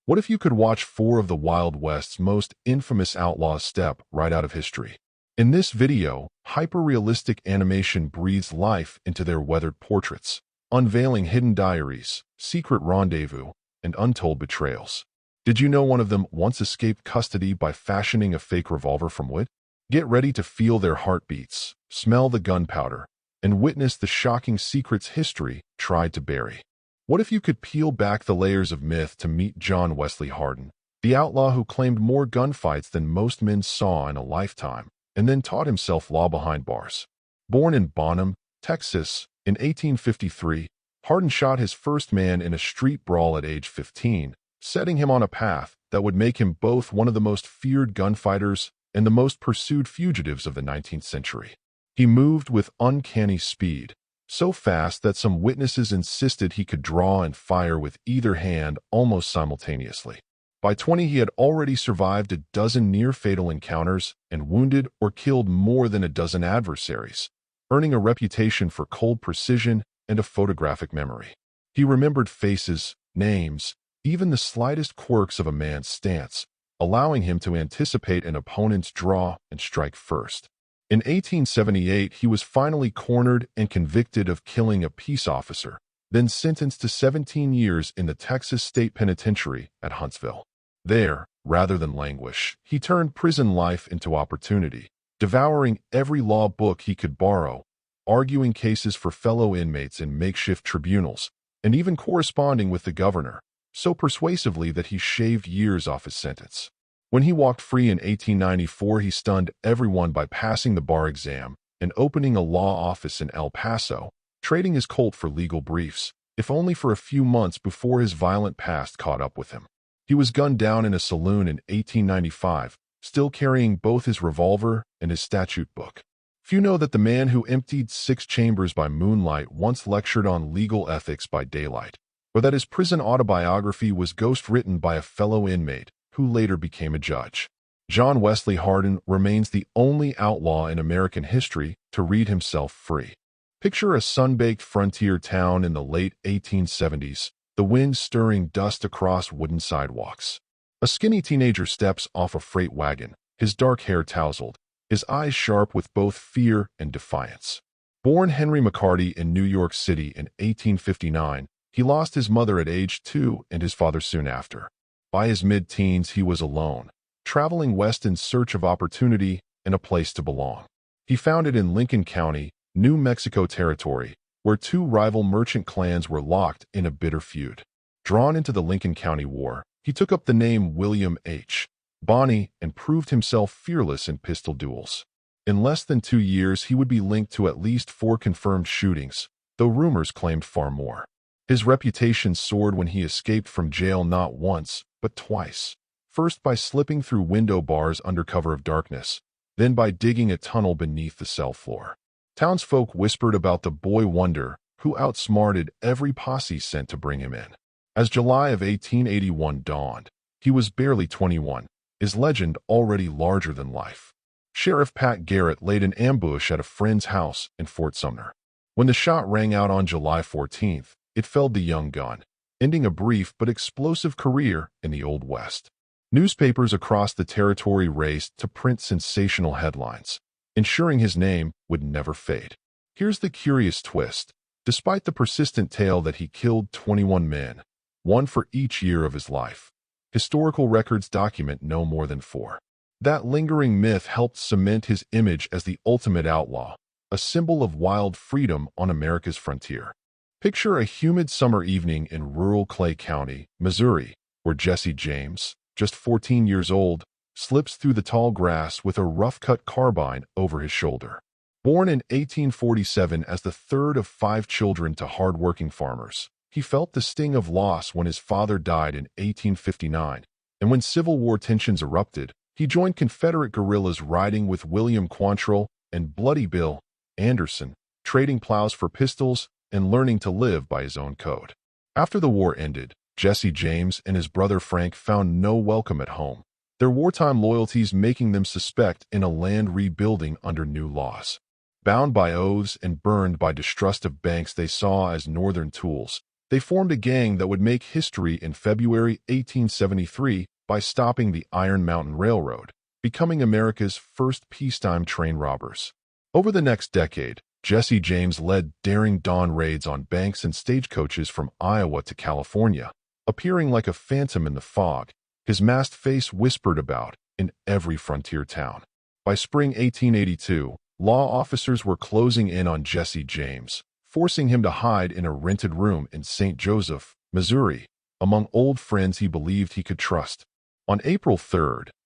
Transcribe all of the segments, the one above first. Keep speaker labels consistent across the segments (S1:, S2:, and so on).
S1: What if you could watch four of the Wild West's most infamous outlaws step right out of history? In this video, hyper-realistic animation breathes life into their weathered portraits, unveiling hidden diaries, secret rendezvous, and untold betrayals. Did you know one of them once escaped custody by fashioning a fake revolver from wood? Get ready to feel their heartbeats, smell the gunpowder, and witness the shocking secrets history tried to bury. What if you could peel back the layers of myth to meet John Wesley Hardin, the outlaw who claimed more gunfights than most men saw in a lifetime, and then taught himself law behind bars? Born in Bonham, Texas, in 1853, Hardin shot his first man in a street brawl at age 15, setting him on a path that would make him both one of the most feared gunfighters and the most pursued fugitives of the 19th century. He moved with uncanny speed, so fast that some witnesses insisted he could draw and fire with either hand almost simultaneously. By 20, he had already survived a dozen near-fatal encounters and wounded or killed more than a dozen adversaries, earning a reputation for cold precision and a photographic memory. He remembered faces, names, even the slightest quirks of a man's stance, allowing him to anticipate an opponent's draw and strike first. In 1878, he was finally cornered and convicted of killing a peace officer, then sentenced to 17 years in the Texas State Penitentiary at Huntsville. There, rather than languish, he turned prison life into opportunity, devouring every law book he could borrow, arguing cases for fellow inmates in makeshift tribunals, and even corresponding with the governor, so persuasively that he shaved years off his sentence. When he walked free in 1894, he stunned everyone by passing the bar exam and opening a law office in El Paso, trading his Colt for legal briefs, if only for a few months before his violent past caught up with him. He was gunned down in a saloon in 1895, still carrying both his revolver and his statute book. Few know that the man who emptied 6 chambers by moonlight once lectured on legal ethics by daylight, or that his prison autobiography was ghost-written by a fellow inmate who later became a judge. John Wesley Hardin remains the only outlaw in American history to read himself free. Picture a sun-baked frontier town in the late 1870s, the wind stirring dust across wooden sidewalks. A skinny teenager steps off a freight wagon, his dark hair tousled, his eyes sharp with both fear and defiance. Born Henry McCarty in New York City in 1859, he lost his mother at age 2 and his father soon after. By his mid-teens, he was alone, traveling west in search of opportunity and a place to belong. He found it in Lincoln County, New Mexico Territory, where 2 rival merchant clans were locked in a bitter feud. Drawn into the Lincoln County War, he took up the name William H. Bonney and proved himself fearless in pistol duels. In less than 2 years, he would be linked to at least 4 confirmed shootings, though rumors claimed far more. His reputation soared when he escaped from jail not once, but twice. First by slipping through window bars under cover of darkness, then by digging a tunnel beneath the cell floor. Townsfolk whispered about the boy wonder who outsmarted every posse sent to bring him in. As July of 1881 dawned, he was barely 21, his legend already larger than life. Sheriff Pat Garrett laid an ambush at a friend's house in Fort Sumner. When the shot rang out on July 14th, it felled the young gun, ending a brief but explosive career in the Old West. Newspapers across the territory raced to print sensational headlines, ensuring his name would never fade. Here's the curious twist. Despite the persistent tale that he killed 21 men, 1 for each year of his life, historical records document no more than 4. That lingering myth helped cement his image as the ultimate outlaw, a symbol of wild freedom on America's frontier. Picture a humid summer evening in rural Clay County, Missouri, where Jesse James, just 14 years old, slips through the tall grass with a rough-cut carbine over his shoulder. Born in 1847 as the 3rd of 5 children to hard-working farmers, he felt the sting of loss when his father died in 1859, and when Civil War tensions erupted, he joined Confederate guerrillas riding with William Quantrill and Bloody Bill Anderson, trading plows for pistols and learning to live by his own code. After the war ended, Jesse James and his brother Frank found no welcome at home, their wartime loyalties making them suspect in a land rebuilding under new laws. Bound by oaths and burned by distrust of banks they saw as northern tools, They formed a gang that would make history in February 1873 by stopping the Iron Mountain Railroad, becoming America's first peacetime train robbers. Over the next decade, Jesse James led daring dawn raids on banks and stagecoaches from Iowa to California, appearing like a phantom in the fog, his masked face whispered about in every frontier town. By spring 1882, law officers were closing in on Jesse James, forcing him to hide in a rented room in St. Joseph, Missouri, among old friends he believed he could trust. On April 3,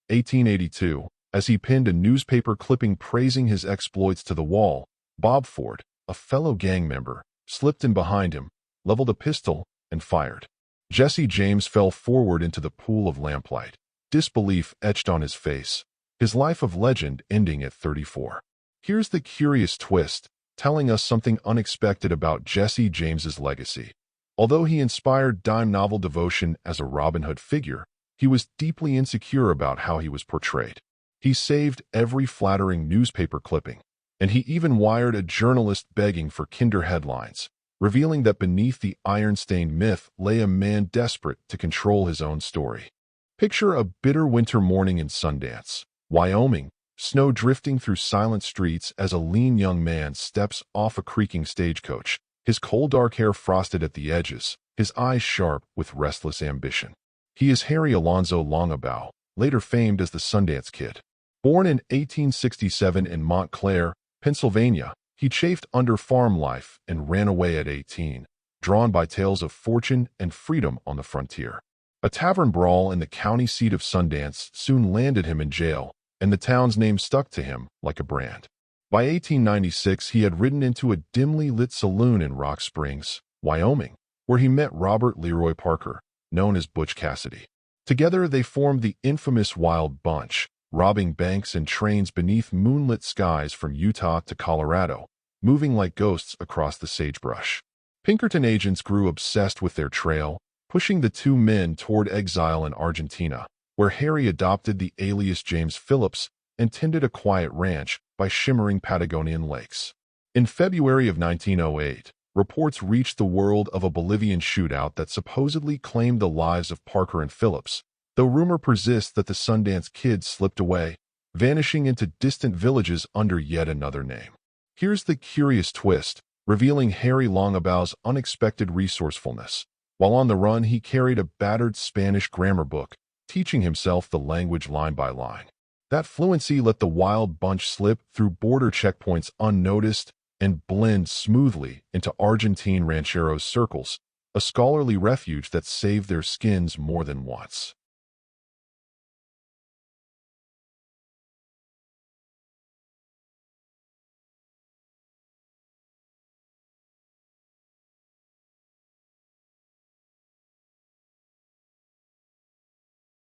S1: 1882, as he pinned a newspaper clipping praising his exploits to the wall, Bob Ford, a fellow gang member, slipped in behind him, leveled a pistol, and fired. Jesse James fell forward into the pool of lamplight, disbelief etched on his face, his life of legend ending at 34. Here's the curious twist, telling us something unexpected about Jesse James's legacy. Although he inspired dime novel devotion as a Robin Hood figure, he was deeply insecure about how he was portrayed. He saved every flattering newspaper clipping, and he even wired a journalist begging for kinder headlines, revealing that beneath the iron-stained myth lay a man desperate to control his own story. Picture a bitter winter morning in Sundance, Wyoming, snow drifting through silent streets as a lean young man steps off a creaking stagecoach, his coal dark hair frosted at the edges, his eyes sharp with restless ambition. He is Harry Alonzo Longabaugh, later famed as the Sundance Kid. Born in 1867 in Montclair, Pennsylvania, he chafed under farm life and ran away at 18, drawn by tales of fortune and freedom on the frontier. A tavern brawl in the county seat of Sundance soon landed him in jail, and the town's name stuck to him like a brand. By 1896, he had ridden into a dimly lit saloon in Rock Springs, Wyoming, where he met Robert Leroy Parker, known as Butch Cassidy. Together, they formed the infamous Wild Bunch, robbing banks and trains beneath moonlit skies from Utah to Colorado, moving like ghosts across the sagebrush. Pinkerton agents grew obsessed with their trail, pushing the two men toward exile in Argentina, where Harry adopted the alias James Phillips and tended a quiet ranch by shimmering Patagonian lakes. In February of 1908, reports reached the world of a Bolivian shootout that supposedly claimed the lives of Parker and Phillips, though rumor persists that the Sundance Kid slipped away, vanishing into distant villages under yet another name. Here's the curious twist, revealing Harry Longabaugh's unexpected resourcefulness. While on the run, he carried a battered Spanish grammar book, teaching himself the language line by line. That fluency let the Wild Bunch slip through border checkpoints unnoticed and blend smoothly into Argentine rancheros' circles, a scholarly refuge that saved their skins more than once.